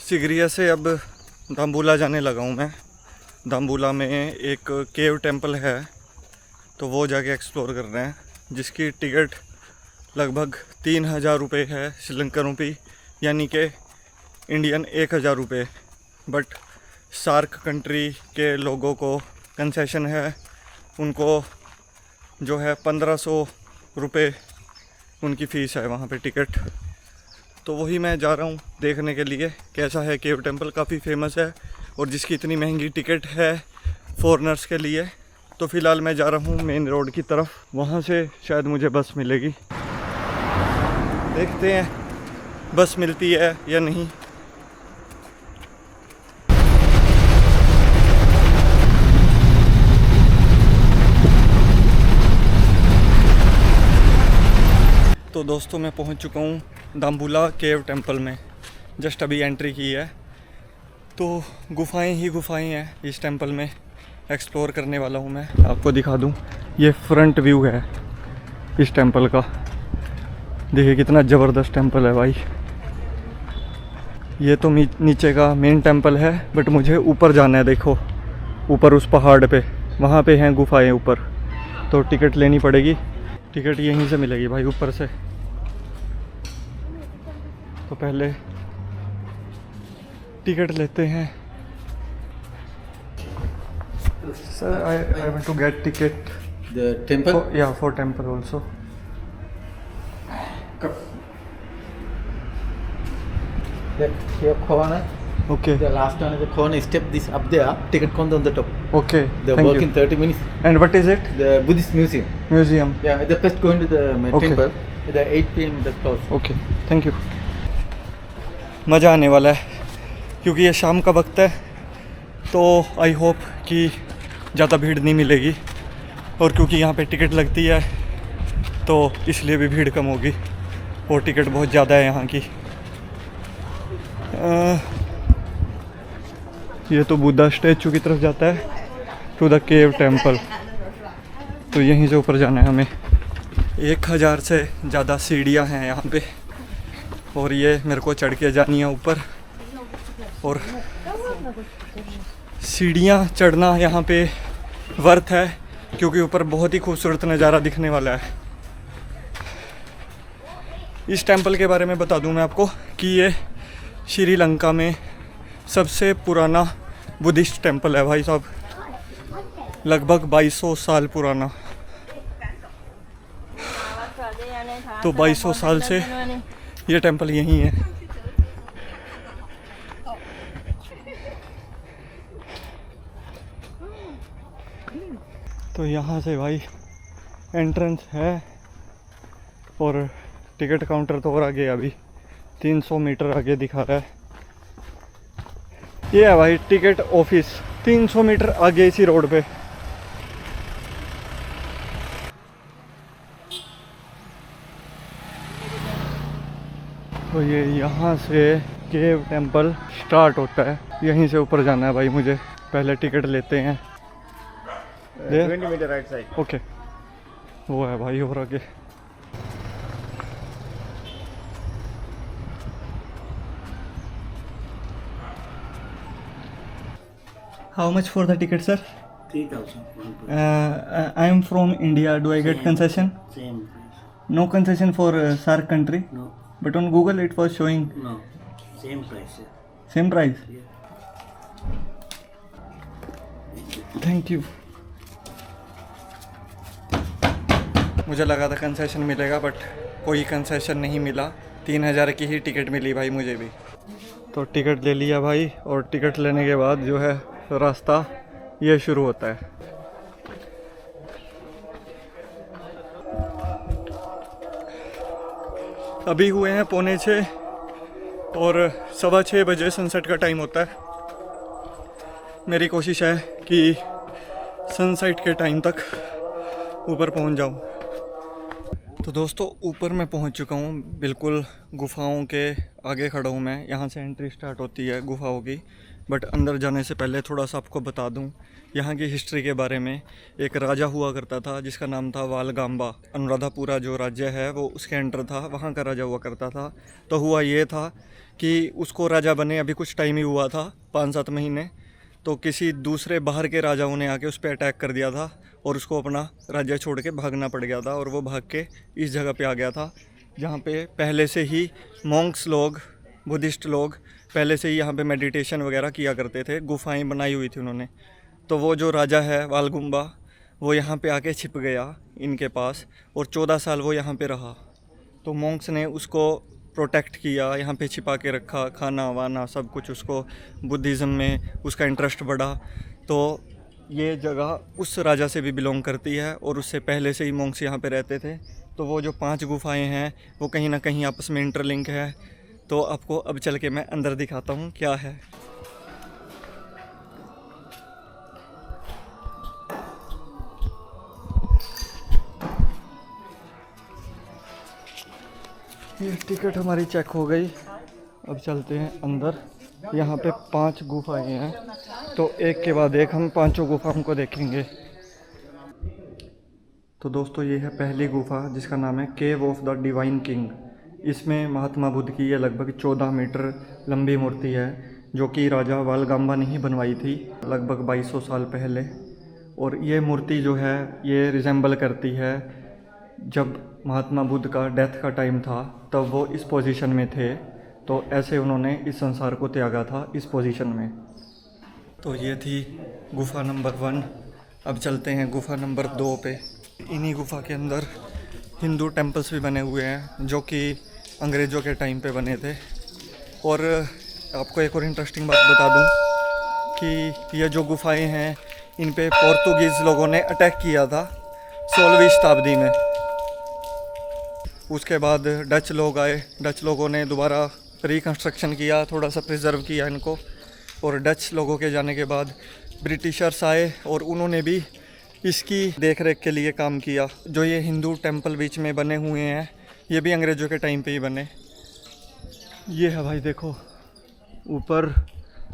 सिगरिया से अब दाम्बुला जाने लगा हूँ मैं। दाम्बुला में एक केव टेम्पल है, तो वो जाके एक्सप्लोर कर रहे हैं, जिसकी टिकट लगभग 3000 रुपये है श्रीलंकन रुपी, यानी कि इंडियन 1000 रुपये। बट सार्क कंट्री के लोगों को कंसेशन है, उनको जो है 1500 रुपये उनकी फ़ीस है वहाँ पे टिकट। तो वही मैं जा रहा हूँ देखने के लिए कैसा है केव टेम्पल। काफ़ी फेमस है और जिसकी इतनी महंगी टिकट है फॉरेनर्स के लिए। तो फ़िलहाल मैं जा रहा हूँ मेन रोड की तरफ, वहाँ से शायद मुझे बस मिलेगी। देखते हैं बस मिलती है या नहीं। तो दोस्तों मैं पहुँच चुका हूँ दाम्बुला केव टेम्पल में। जस्ट अभी एंट्री की है। तो गुफाएं ही गुफाएं हैं इस टेम्पल में। एक्सप्लोर करने वाला हूँ मैं, आपको दिखा दूँ। ये फ्रंट व्यू है इस टेम्पल का। देखिए कितना ज़बरदस्त टेम्पल है भाई। ये तो नीचे का मेन टेम्पल है, बट मुझे ऊपर जाना है। देखो ऊपर उस पहाड़ पे, वहाँ पे हैं गुफाएं ऊपर। तो टिकट लेनी पड़ेगी। टिकट यहीं से मिलेगी भाई, ऊपर से। तो पहले टिकट लेते हैं। Sir I want to get ticket The temple? For temple also. Here corner. Okay The last one is the corner. Step this up there. Ticket counter on the top. Okay They thank work you. in 30 minutes. And what is it? The Buddhist museum. Museum. Yeah, the first going to the Okay. temple. The 8 p.m. the close. Okay thank you. मज़ा आने वाला है क्योंकि ये शाम का वक्त है। तो आई होप कि ज़्यादा भीड़ नहीं मिलेगी, और क्योंकि यहाँ पे टिकट लगती है तो इसलिए भी भीड़ कम होगी। और टिकट बहुत ज़्यादा है यहाँ की। ये तो बुद्धा स्टैचू की तरफ जाता है, टू द केव टेम्पल। तो यहीं से ऊपर जाना है हमें। 1000 से ज़्यादा सीढ़ियाँ हैं यहाँ पे, और ये मेरे को चढ़ के जानी है ऊपर। और सीढ़ियाँ चढ़ना यहाँ पे वर्थ है, क्योंकि ऊपर बहुत ही खूबसूरत नज़ारा दिखने वाला है। इस टेम्पल के बारे में बता दूँ मैं आपको कि ये श्रीलंका में सबसे पुराना बुद्धिस्ट टेम्पल है भाई साहब। लगभग 2200 साल पुराना। तो 2200 साल से ये टेम्पल यहीं है। तो यहाँ से भाई एंट्रेंस है, और टिकट काउंटर तो और आगे अभी 300 मीटर आगे दिखा रहा है। ये है भाई टिकट ऑफिस, 300 मीटर आगे इसी रोड पे। तो ये यहाँ से केव टेम्पल स्टार्ट होता है, यहीं से ऊपर जाना है भाई मुझे। पहले टिकट लेते हैं। 20 meter right side. ओके वो है भाई और आगे। How much for the ticket sir? 3,000. I am from India, do I get concession? Same price. No concession for SAARC country, No, but on Google it was showing no. Same price. Same price. Thank you. मुझे लगा था concession मिलेगा, but कोई concession नहीं मिला। 3000 की ही ticket मिली भाई मुझे भी। तो टिकट ले लिया भाई, और टिकट लेने के बाद जो है रास्ता ये शुरू होता है। अभी हुए हैं 5:45 और 6:15 बजे सनसेट का टाइम होता है। मेरी कोशिश है कि सनसेट के टाइम तक ऊपर पहुंच जाऊं। तो दोस्तों ऊपर मैं पहुंच चुका हूं, बिल्कुल गुफाओं के आगे खड़ा हूं मैं। यहां से एंट्री स्टार्ट होती है गुफाओं की। बट अंदर जाने से पहले थोड़ा सा आपको बता दूं यहाँ की हिस्ट्री के बारे में। एक राजा हुआ करता था जिसका नाम था वालगाम्बा। अनुराधापुरा जो राज्य है वो उसके अंडर था, वहाँ का राजा हुआ करता था। तो हुआ ये था कि उसको राजा बने अभी कुछ टाइम ही हुआ था, 5-7 महीने। तो किसी दूसरे बाहर के राजाओं ने आके उस पर अटैक कर दिया था और उसको अपना राज्य छोड़ के भागना पड़ गया था। और वो भाग के इस जगह पे आ गया था जहाँ पे पहले से ही मॉन्क्स लोग, बुद्धिस्ट लोग पहले से ही यहाँ पे मेडिटेशन वगैरह किया करते थे। गुफाएं बनाई हुई थी उन्होंने। तो वो जो राजा है वालगुम्बा, वो यहाँ पे आके छिप गया इनके पास और 14 साल वो यहाँ पे रहा। तो मॉन्क्स ने उसको प्रोटेक्ट किया, यहाँ पे छिपा के रखा, खाना वाना सब कुछ उसको, बुद्धिज़्म में उसका इंटरेस्ट बढ़ा। तो ये जगह उस राजा से भी बिलोंग करती है और उससे पहले से ही मॉन्क्स यहाँ पे रहते थे। तो वो जो 5 गुफाएं हैं वो कहीं ना कहीं आपस में इंटरलिंक है। तो आपको अब चल के मैं अंदर दिखाता हूँ क्या है। ये टिकट हमारी चेक हो गई, अब चलते हैं अंदर। यहाँ पे 5 गुफाएं हैं, तो एक के बाद एक हम 5 गुफाओं को देखेंगे। तो दोस्तों ये है पहली गुफा जिसका नाम है केव ऑफ द डिवाइन किंग। इसमें महात्मा बुद्ध की ये लगभग 14 मीटर लंबी मूर्ति है जो कि राजा वालगाम्बा ने ही बनवाई थी लगभग 2200 साल पहले। और ये मूर्ति जो है ये रिजेंबल करती है जब महात्मा बुद्ध का डेथ का टाइम था तब वो इस पोजीशन में थे। तो ऐसे उन्होंने इस संसार को त्यागा था इस पोजीशन में। तो ये थी गुफा नंबर 1। अब चलते हैं गुफा नंबर 2 पे। इन्हीं गुफा के अंदर हिंदू टेम्पल्स भी बने हुए हैं जो कि अंग्रेज़ों के टाइम पे बने थे। और आपको एक और इंटरेस्टिंग बात बता दूं कि ये जो गुफाएं हैं इन पे पोर्तुगीज़ लोगों ने अटैक किया था 16वीं शताब्दी में। उसके बाद डच लोग आए, डच लोगों ने दोबारा रिकन्स्ट्रक्शन किया, थोड़ा सा प्रिजर्व किया इनको। और डच लोगों के जाने के बाद ब्रिटिशर्स आए और उन्होंने भी इसकी देख रेख के लिए काम किया। जो ये हिंदू टेंपल बीच में बने हुए हैं ये भी अंग्रेज़ों के टाइम पे ही बने। ये है भाई देखो, ऊपर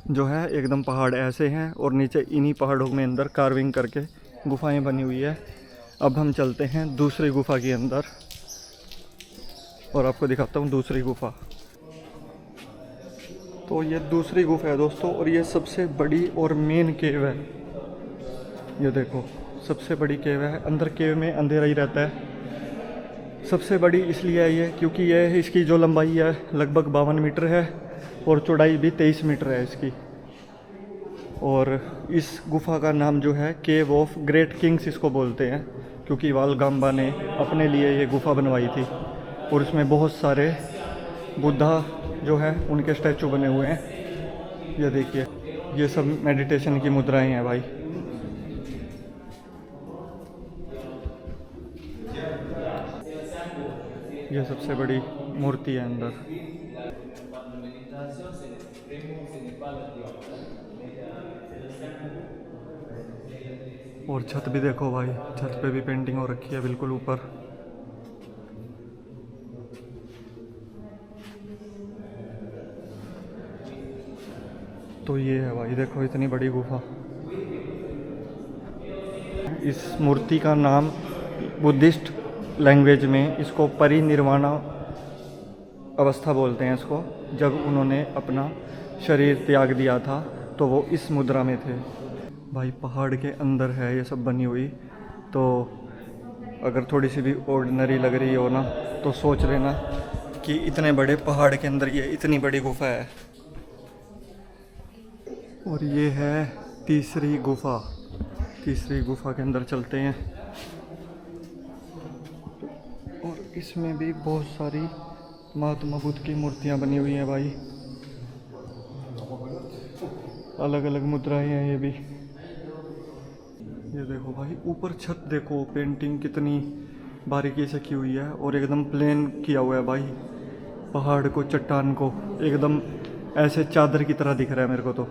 जो है एकदम पहाड़ ऐसे हैं और नीचे इन्हीं पहाड़ों में अंदर कार्विंग करके गुफाएं बनी हुई है। अब हम चलते हैं दूसरी गुफा के अंदर और आपको दिखाता हूँ दूसरी गुफा। तो ये दूसरी गुफा है दोस्तों और ये सबसे बड़ी और मेन केव है। ये देखो सबसे बड़ी केव है। अंदर केव में अंधेरा ही रहता है। सबसे बड़ी इसलिए है ये क्योंकि ये इसकी जो लंबाई है लगभग 52 मीटर है और चौड़ाई भी 23 मीटर है इसकी। और इस गुफा का नाम जो है केव ऑफ ग्रेट किंग्स इसको बोलते हैं क्योंकि वालगाम्बा ने अपने लिए ये गुफा बनवाई थी। और इसमें बहुत सारे बुद्धा जो है उनके स्टैचू बने हुए हैं। ये देखिए ये सब मेडिटेशन की मुद्राएं हैं भाई। ये सबसे बड़ी मूर्ति है अंदर। और छत भी देखो भाई, छत पे भी पेंटिंग हो रखी है बिल्कुल ऊपर। तो ये है भाई देखो इतनी बड़ी गुफा। इस मूर्ति का नाम बुद्धिस्ट लैंग्वेज में इसको परिनिर्वाणा अवस्था बोलते हैं इसको। जब उन्होंने अपना शरीर त्याग दिया था तो वो इस मुद्रा में थे। भाई पहाड़ के अंदर है ये सब बनी हुई। तो अगर थोड़ी सी भी ऑर्डिनरी लग रही हो ना तो सोच लेना कि इतने बड़े पहाड़ के अंदर ये इतनी बड़ी गुफा है। और ये है तीसरी गुफा। तीसरी गुफा के अंदर चलते हैं और इसमें भी बहुत सारी महात्मा बुद्ध की मूर्तियां बनी हुई हैं भाई। अलग अलग मुद्राएं हैं ये भी। ये देखो भाई ऊपर छत देखो, पेंटिंग कितनी बारीकी से की हुई है और एकदम प्लेन किया हुआ है भाई। पहाड़ को, चट्टान को एकदम ऐसे चादर की तरह दिख रहा है मेरे को। तो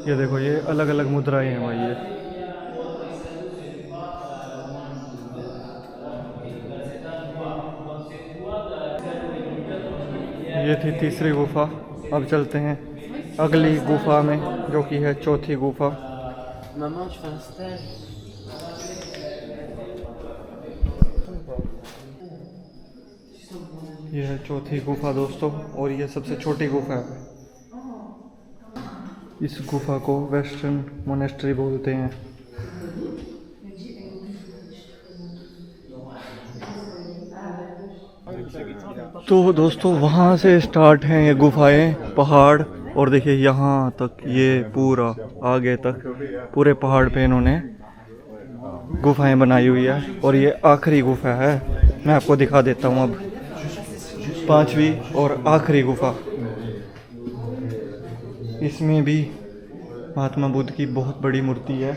ये देखो ये अलग अलग मुद्राएं हैं भाई ये। ये थी तीसरी गुफा। अब चलते हैं अगली गुफा में, जो कि है चौथी गुफा। ये है चौथी गुफा दोस्तों, और ये सबसे छोटी गुफा है। इस गुफा को वेस्टर्न मोनेस्ट्री बोलते हैं। तो दोस्तों वहाँ से स्टार्ट हैं ये गुफाएं, पहाड़, और देखिए यहाँ तक ये पूरा आगे तक पूरे पहाड़ पे इन्होंने गुफाएं बनाई हुई है। और ये आखिरी गुफा है, मैं आपको दिखा देता हूँ अब। पांचवी और आखिरी गुफा। इसमें भी महात्मा बुद्ध की बहुत बड़ी मूर्ति है,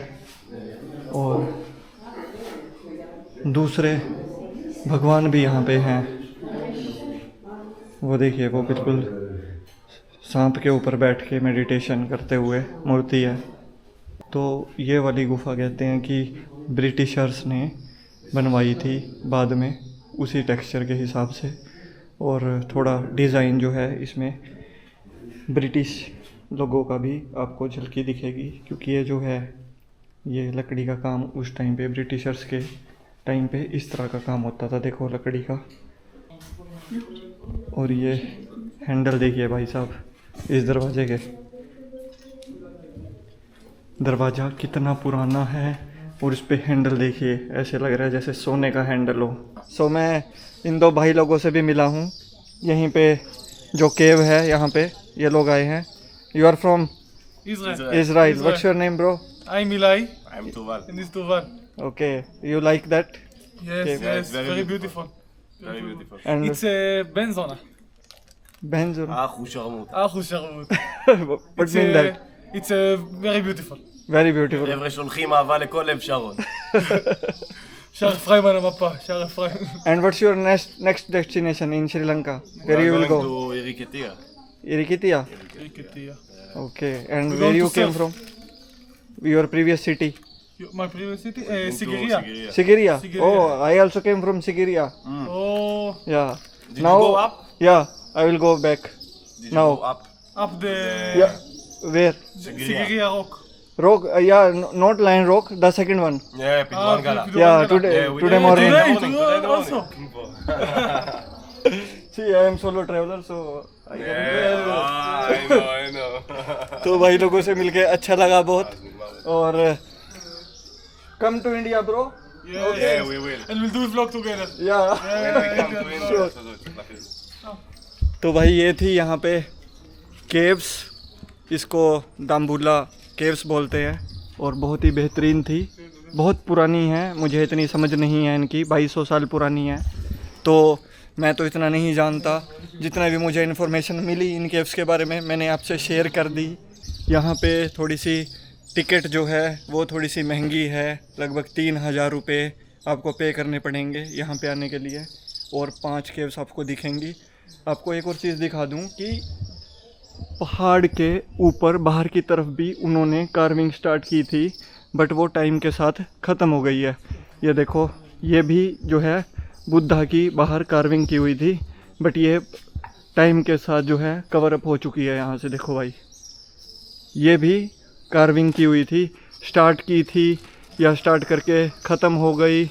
और दूसरे भगवान भी यहाँ पे हैं। वो देखिए, वो बिल्कुल सांप के ऊपर बैठ के मेडिटेशन करते हुए मूर्ति है। तो ये वाली गुफा कहते हैं कि ब्रिटिशर्स ने बनवाई थी बाद में, उसी टेक्सचर के हिसाब से। और थोड़ा डिज़ाइन जो है इसमें ब्रिटिश लोगों का भी आपको झलकी दिखेगी, क्योंकि ये जो है ये लकड़ी का काम उस टाइम पे, ब्रिटिशर्स के टाइम पे इस तरह का काम होता था। देखो लकड़ी का। और ये हैंडल देखिए भाई साहब, इस दरवाजे के, दरवाज़ा कितना पुराना है, और इस पे हैंडल देखिए, ऐसे लग रहा है जैसे सोने का हैंडल हो। सो मैं इन दो भाई लोगों से भी मिला हूँ। यहीं पे जो केव है, यहाँ पे ये लोग आए हैं। You are from Israel. What's your name, bro? I'm Eli. I'm Tuval. And this is Tuval. Okay, you like that? Yes, Okay. yes, Very very beautiful. beautiful. Very beautiful. And It's Ben Zona. Benzon. Achu Sharmut. Achu Sharmut. What mean that? It's very beautiful. Very beautiful. חבר'ה שולחים אהבה לכל לב שרון. שער אפרים על המפה, שער אפרים. And what's your next destination in Sri Lanka? Where you will going go? to Irikettia. Irikitia. Irikitia. Okay. And We're where going you to came surf. from? Your previous city? My previous city? To Sigiriya. Sigiriya. Sigiriya. Oh, I also came from Sigiriya. Oh, Yeah. Did Now, you go up? Yeah, I will go back. Did Now. you go up? up the Yeah. Where? Sigiriya rock. Rock? Yeah, not Lion Rock. The second one. Yeah, פתרון גלה. פתרון Yeah, גלה. today Yeah, we- today Yeah, morning. today. Also. See, I am solo traveler, so I can. I know. तो भाई लोगों से मिलके अच्छा लगा बहुत। और come to India, bro. Yes. Yeah, we will. And we'll do a vlog together. Yeah. When we come to India, Sure. so do it. Like this. तो भाई ये थी यहाँ पे केव्स, इसको दाम्बुला केव्स बोलते हैं, और बहुत ही बेहतरीन थी। बहुत पुरानी है, मुझे इतनी समझ नहीं है इनकी, 2200 साल पुरानी है। तो मैं तो इतना नहीं जानता, जितना भी मुझे इन्फॉर्मेशन मिली इन केव्स के बारे में मैंने आपसे शेयर कर दी। यहाँ पे थोड़ी सी टिकट जो है वो थोड़ी सी महंगी है, लगभग 3000 रुपये आपको पे करने पड़ेंगे यहाँ पे आने के लिए, और 5 केव्स आपको दिखेंगी। आपको एक और चीज़ दिखा दूँ कि पहाड़ के ऊपर बाहर की तरफ भी उन्होंने कार्विंग स्टार्ट की थी, बट वो टाइम के साथ ख़त्म हो गई है। ये देखो, ये भी जो है बुद्धा की बाहर कार्विंग की हुई थी, बट ये टाइम के साथ जो है कवर अप हो चुकी है। यहाँ से देखो भाई, ये भी कार्विंग की हुई थी, स्टार्ट की थी या स्टार्ट करके ख़त्म हो गई।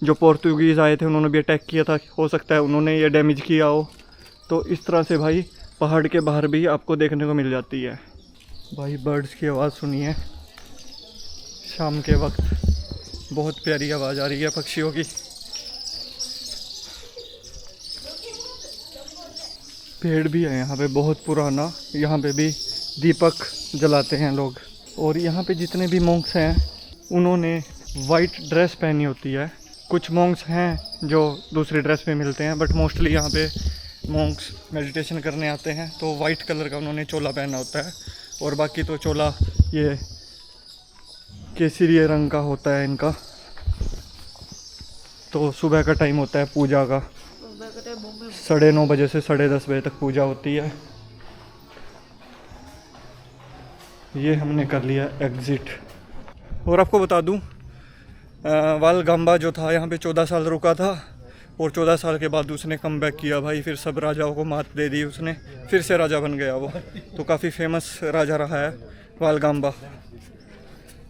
जो पोर्तुगीज़ आए थे उन्होंने भी अटैक किया था, हो सकता है उन्होंने ये डैमेज किया हो। तो इस तरह से भाई पहाड़ के बाहर भी आपको देखने को मिल जाती है। भाई बर्ड्स की आवाज़ सुनिए, शाम के वक्त बहुत प्यारी आवाज़ आ रही है पक्षियों की। पेड़ भी है यहाँ पे बहुत पुराना, यहाँ पे भी दीपक जलाते हैं लोग। और यहाँ पे जितने भी मॉन्क्स हैं उन्होंने वाइट ड्रेस पहनी होती है। कुछ मॉन्क्स हैं जो दूसरी ड्रेस में मिलते हैं, बट मोस्टली यहाँ पे मॉन्क्स मेडिटेशन करने आते हैं तो वाइट कलर का उन्होंने चोला पहना होता है, और बाकी तो चोला ये केसरिया रंग का होता है इनका। तो सुबह का टाइम होता है पूजा का, 9:30 बजे से 10:30 बजे तक पूजा होती है। ये हमने कर लिया एग्ज़िट। और आपको बता दूं, वाल गांबा जो था यहाँ पे 14 साल रुका था, और 14 साल के बाद उसने कम बैक किया भाई, फिर सब राजाओं को मात दे दी उसने, फिर से राजा बन गया वो। तो काफ़ी फेमस राजा रहा है वालगाम्बा।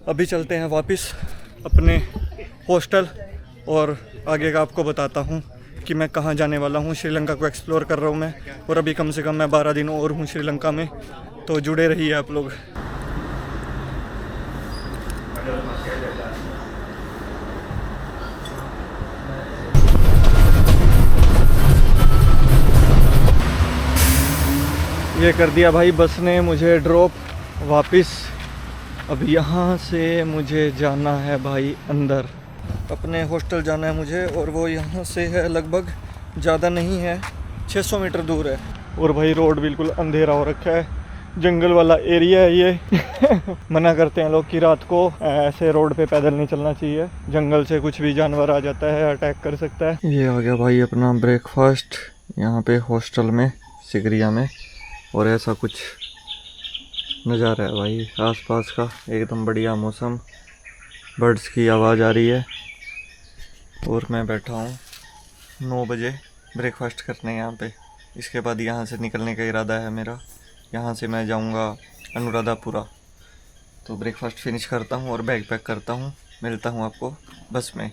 अभी चलते हैं वापस अपने हॉस्टल और आगे का आपको बताता हूँ कि मैं कहाँ जाने वाला हूँ। श्रीलंका को एक्सप्लोर कर रहा हूँ मैं, और अभी कम से कम मैं 12 दिन और हूँ श्रीलंका में, तो जुड़े रहिए आप लोग। ये कर दिया भाई बस ने मुझे ड्रॉप वापस। अब यहाँ से मुझे जाना है भाई अंदर, अपने हॉस्टल जाना है मुझे, और वो यहाँ से है लगभग, ज़्यादा नहीं है, 600 मीटर दूर है। और भाई रोड बिल्कुल अंधेरा हो रखा है, जंगल वाला एरिया है ये। मना करते हैं लोग कि रात को ऐसे रोड पे पैदल नहीं चलना चाहिए, जंगल से कुछ भी जानवर आ जाता है, अटैक कर सकता है। ये आ गया भाई अपना ब्रेकफास्ट यहाँ पे हॉस्टल में सिगरिया में, और ऐसा कुछ नज़ारा है भाई आसपास का, एकदम बढ़िया मौसम, बर्ड्स की आवाज़ आ रही है। और मैं बैठा हूँ 9 बजे ब्रेकफास्ट करने यहाँ पे। इसके बाद यहाँ से निकलने का इरादा है मेरा, यहाँ से मैं जाऊँगा अनुराधापुरा। तो ब्रेकफास्ट फिनिश करता हूँ और बैग पैक करता हूँ, मिलता हूँ आपको बस में।